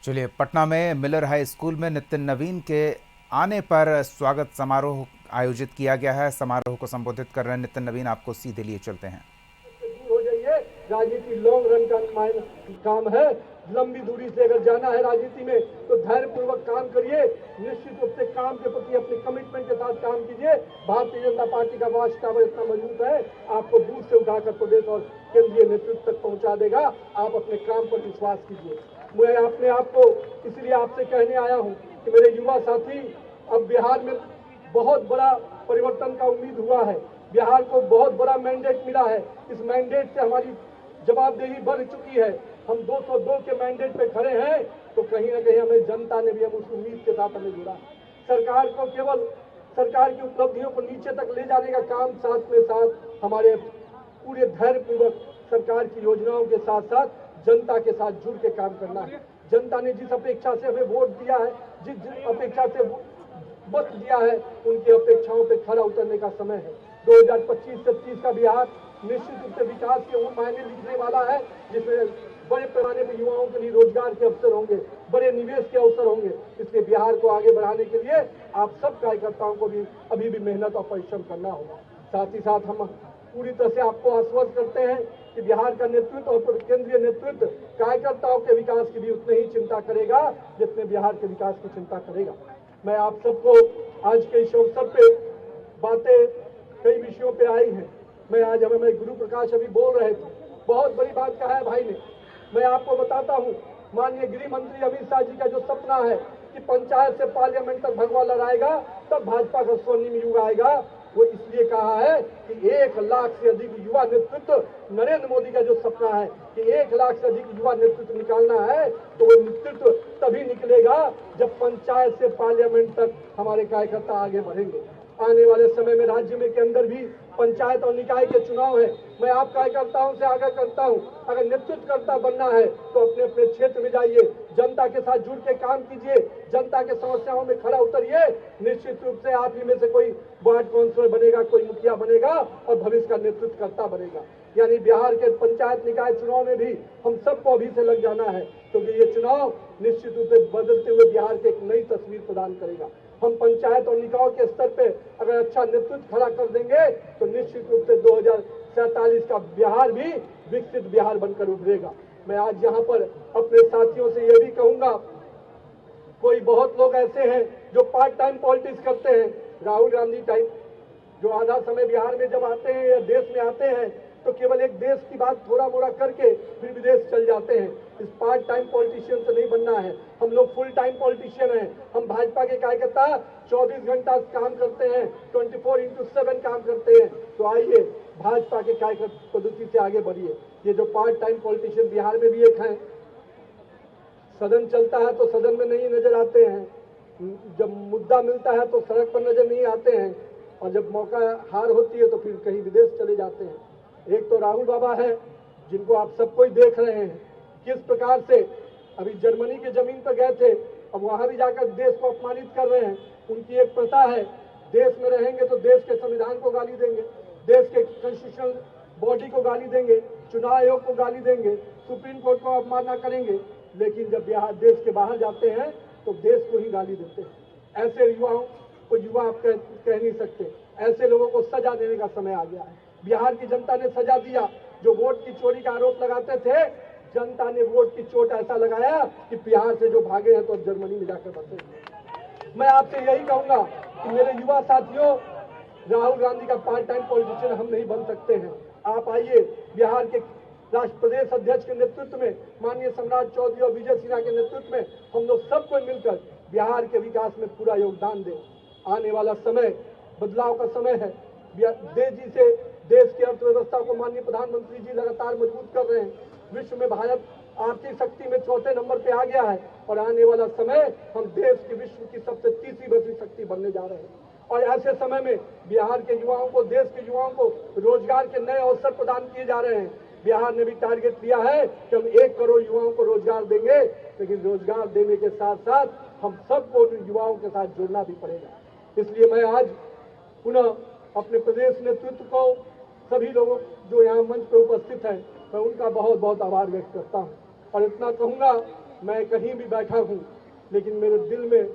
चलिए, पटना में Miller high school में नितिन नवीन के आने पर स्वागत समारोह आयोजित किया गया है। समारोह को संबोधित कर रहे हैं नितिन नवीन। आपको सीधे लिए चलते हैं। दूर हो जाइए। राजनीति लॉन्ग रन का काम है। लंबी दूरी से अगर जाना है राजनीति में तो धैर्यपूर्वक काम करिए। निश्चित रूप से काम के प्रति अपने कमिटमेंट के साथ काम कीजिए। भारतीय जनता पार्टी का वॉच टावर इतना मजबूत है, आपको बूथ से उठाकर प्रदेश और केंद्रीय नेतृत्व तक पहुंचा देगा। आप अपने काम पर विश्वास कीजिए। मैं अपने आप को इसलिए आपसे कहने आया हूं कि मेरे युवा साथी, अब बिहार में बहुत बड़ा परिवर्तन का उम्मीद हुआ है। बिहार को बहुत बड़ा मैंडेट मिला है। इस मैंडेट से हमारी जवाबदेही बढ़ चुकी है। हम 202 के मैंडेट पे खड़े हैं, तो कहीं ना कहीं हमें जनता ने भी हम उस उम्मीद के साथ हमें जुड़ा। सरकार को केवल सरकार की उपलब्धियों को नीचे तक ले जाने का काम साथ में साथ हमारे पूरे धैर्यपूर्वक सरकार की योजनाओं के साथ साथ जनता के साथ जुड़ के काम करना है। जनता ने जिस अपेक्षा से हमें वोट दिया है, जिस अपेक्षा से वक्त दिया है, उनकी अपेक्षाओं पे खरा उतरने का समय है। 2025 से 30 का बिहार निश्चित रूप से विकास के उन मायने लिखने वाला है जिसमें बड़े पैमाने पर युवाओं के लिए रोजगार के अवसर होंगे, बड़े निवेश के अवसर होंगे। इसलिए बिहार को आगे बढ़ाने के लिए आप सब कार्यकर्ताओं को भी अभी भी मेहनत और परिश्रम करना होगा। साथ ही साथ हम पूरी तरह से आपको आश्वस्त करते हैं कि बिहार का नेतृत्व और केंद्रीय नेतृत्व कार्यकर्ताओं के विकास की भी उतनी ही चिंता करेगा जितने बिहार के विकास की चिंता करेगा। मैं आप सबको आज के इस अवसर पे बातें कई विषयों पे आई हैं। मैं आज हमें गुरु प्रकाश अभी बोल रहे थे, बहुत बड़ी बात कहा है भाई ने। मैं आपको बताता हूं, माननीय गृह मंत्री अमित शाह जी का जो सपना है कि पंचायत से पार्लियामेंट तक भगवा लड़ाएगा तब भाजपा का स्वर्णिम युग आएगा, वो इसलिए कहा है कि 1 लाख से अधिक युवा नेतृत्व, नरेंद्र मोदी का जो सपना है कि 1 लाख से अधिक युवा नेतृत्व निकालना है, तो वो नेतृत्व तभी निकलेगा जब पंचायत से पार्लियामेंट तक हमारे कार्यकर्ता आगे बढ़ेंगे। आने वाले समय में राज्य में के अंदर भी पंचायत और निकाय के चुनाव है। मैं आप कार्यकर्ताओं से आग्रह करता हूं, अगर नेतृत्वकर्ता बनना है तो अपने अपने क्षेत्र में जाइए, जनता के साथ जुड़ के काम कीजिए, जनता के समस्याओं में खड़ा उतरिए। निश्चित रूप से आप ही में से कोई वार्ड काउंसिलर बनेगा, कोई मुखिया बनेगा और भविष्य का नेतृत्वकर्ता बनेगा। यानी बिहार के पंचायत निकाय चुनाव में भी हम सबको अभी से लग जाना है, क्योंकि ये चुनाव निश्चित रूप से बदलते हुए बिहार के एक नई तस्वीर प्रदान करेगा। हम पंचायत और निकाय के स्तर पे अगर अच्छा नेतृत्व खड़ा कर देंगे तो निश्चित रूप से 2047 का बिहार भी विकसित बिहार बनकर उभरेगा। मैं आज यहाँ पर अपने साथियों से यह भी कहूंगा, कोई बहुत लोग ऐसे हैं जो पार्ट टाइम पॉलिटिक्स करते हैं, राहुल गांधी टाइप, जो आधा समय बिहार में जब आते हैं या देश में आते हैं तो केवल एक देश की बात थोड़ा मोड़ा करके फिर विदेश चल जाते हैं। इस पार्ट टाइम पॉलिटिशियन से नहीं बनना है। हम लोग फुल टाइम पॉलिटिशियन हैं। हम भाजपा के कार्यकर्ता 24 घंटा काम करते हैं, 24x7 काम करते हैं। तो आइए भाजपा के कार्यकर्ता पद्धति से आगे बढ़िए। ये जो पार्ट टाइम पॉलिटिशियन बिहार में भी एक है, सदन चलता है तो सदन में नहीं नजर आते हैं, जब मुद्दा मिलता है तो सड़क पर नजर नहीं आते हैं, और जब मौका हार होती है तो फिर कहीं विदेश चले जाते हैं। एक तो राहुल बाबा है जिनको आप सबको ही देख रहे हैं किस प्रकार से अभी जर्मनी की जमीन पर गए थे, अब वहां भी जाकर देश को अपमानित कर रहे हैं। उनकी एक प्रथा है, देश में रहेंगे तो देश के संविधान को गाली देंगे, देश के कॉन्स्टिट्यूशनल बॉडी को गाली देंगे, चुनाव आयोग को गाली देंगे, सुप्रीम कोर्ट को अवमानना करेंगे, लेकिन जब बिहार देश के बाहर जाते हैं तो देश को ही गाली देते हैं। ऐसे युवाओं को युवा आप कह नहीं सकते। ऐसे लोगों को सजा देने का समय आ गया है। बिहार की जनता ने सजा दिया। जो वोट की चोरी का आरोप लगाते थे, जनता ने वोट की चोट ऐसा लगाया कि बिहार से जो भागे हैं तो अब जर्मनी में जाकर बसे। मैं आपसे यही कहूंगा कि मेरे युवा साथियों, राहुल गांधी का पार्ट टाइम पॉलिटिशियन हम नहीं बन सकते हैं। आप आइए, बिहार के राष्ट्र प्रदेश अध्यक्ष के नेतृत्व में, माननीय सम्राट चौधरी और विजय सिन्हा के नेतृत्व में हम लोग सबको मिलकर बिहार के विकास में पूरा योगदान दें। आने वाला समय बदलाव का समय है। तेजी से देश की अर्थव्यवस्था को माननीय प्रधानमंत्री जी लगातार मजबूत कर रहे हैं। विश्व में भारत आर्थिक शक्ति में 4थे नंबर पे आ गया है, और आने वाला समय हम देश की विश्व की सबसे तीसरी बड़ी शक्ति बनने जा रहे हैं। और ऐसे समय में बिहार के युवाओं को, देश के युवाओं को रोजगार के नए अवसर प्रदान किए जा रहे हैं। बिहार ने भी टारगेट लिया है कि हम 1 करोड़ युवाओं को रोजगार देंगे, लेकिन रोजगार देने के साथ साथ हम सबको युवाओं के साथ जुड़ना भी पड़ेगा। इसलिए मैं आज पुनः अपने प्रदेश नेतृत्व को, सभी लोगों जो यहाँ मंच पर उपस्थित हैं, मैं उनका बहुत बहुत आभार व्यक्त करता हूँ। और इतना कहूँगा मैं कहीं भी बैठा हूँ, लेकिन मेरे दिल में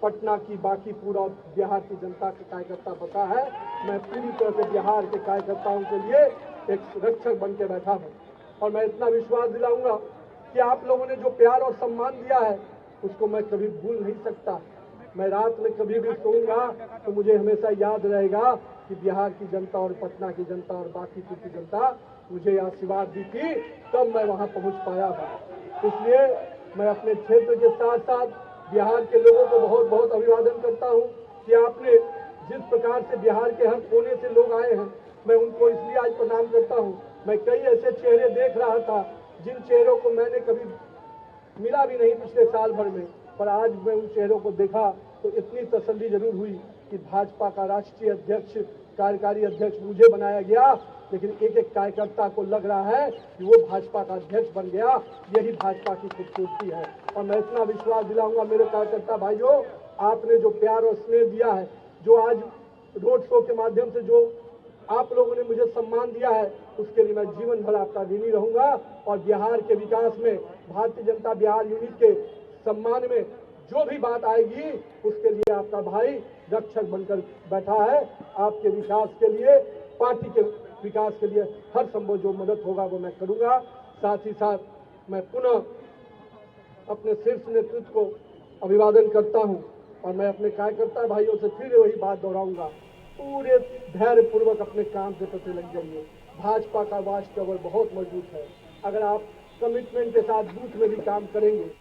पटना की बाकी पूरा बिहार की जनता के कार्यकर्ता बता है। मैं पूरी तरह से बिहार के कार्यकर्ताओं के लिए एक रक्षक बन के बैठा हूँ और मैं इतना विश्वास दिलाऊंगा कि आप लोगों ने जो प्यार और सम्मान दिया है उसको मैं कभी भूल नहीं सकता। मैं रात में कभी भी सोऊंगा तो मुझे हमेशा याद रहेगा कि बिहार की जनता और पटना की जनता और बाकी की जनता मुझे आशीर्वाद दी थी, तब मैं वहां पहुंच पाया हूं। इसलिए मैं अपने क्षेत्र के साथ साथ बिहार के लोगों को बहुत बहुत अभिवादन करता हूं कि आपने जिस प्रकार से बिहार के हर कोने से लोग आए हैं, मैं उनको इसलिए आज प्रणाम करता हूं। मैं कई ऐसे चेहरे देख रहा था जिन चेहरों को मैंने कभी मिला भी नहीं पिछले साल भर में, पर आज मैं उन चेहरों को देखा तो इतनी तसल्ली जरूर हुई कि भाजपा का राष्ट्रीय अध्यक्ष, कार्यकारी अध्यक्ष मुझे बनाया गया, लेकिन एक एक कार्यकर्ता को लग रहा है कि वो भाजपा का अध्यक्ष बन गया। यही भाजपा की खूबसूरती है और मैं इतना विश्वास दिलाऊंगा मेरे कार्यकर्ता भाइयों, आपने जो प्यार और स्नेह दिया है, जो आज रोड शो के माध्यम से जो आप लोगों ने मुझे सम्मान दिया है, उसके लिए मैं जीवन भर आपका ऋणी रहूंगा और बिहार के विकास में, भारतीय जनता बिहार यूनिट के सम्मान में जो भी बात आएगी उसके लिए आपका भाई रक्षक बनकर बैठा है। आपके विकास के लिए, पार्टी के विकास के लिए हर संभव जो मदद होगा वो मैं करूंगा। साथ ही साथ मैं पुनः अपने शीर्ष नेतृत्व को अभिवादन करता हूं और मैं अपने कार्यकर्ता भाइयों से फिर वही बात दोहराऊंगा, पूरे धैर्य पूर्वक अपने काम से प्रति लग जाइए। भाजपा का वाच कवर बहुत मजबूत है। अगर आप कमिटमेंट के साथ बूथ में भी काम करेंगे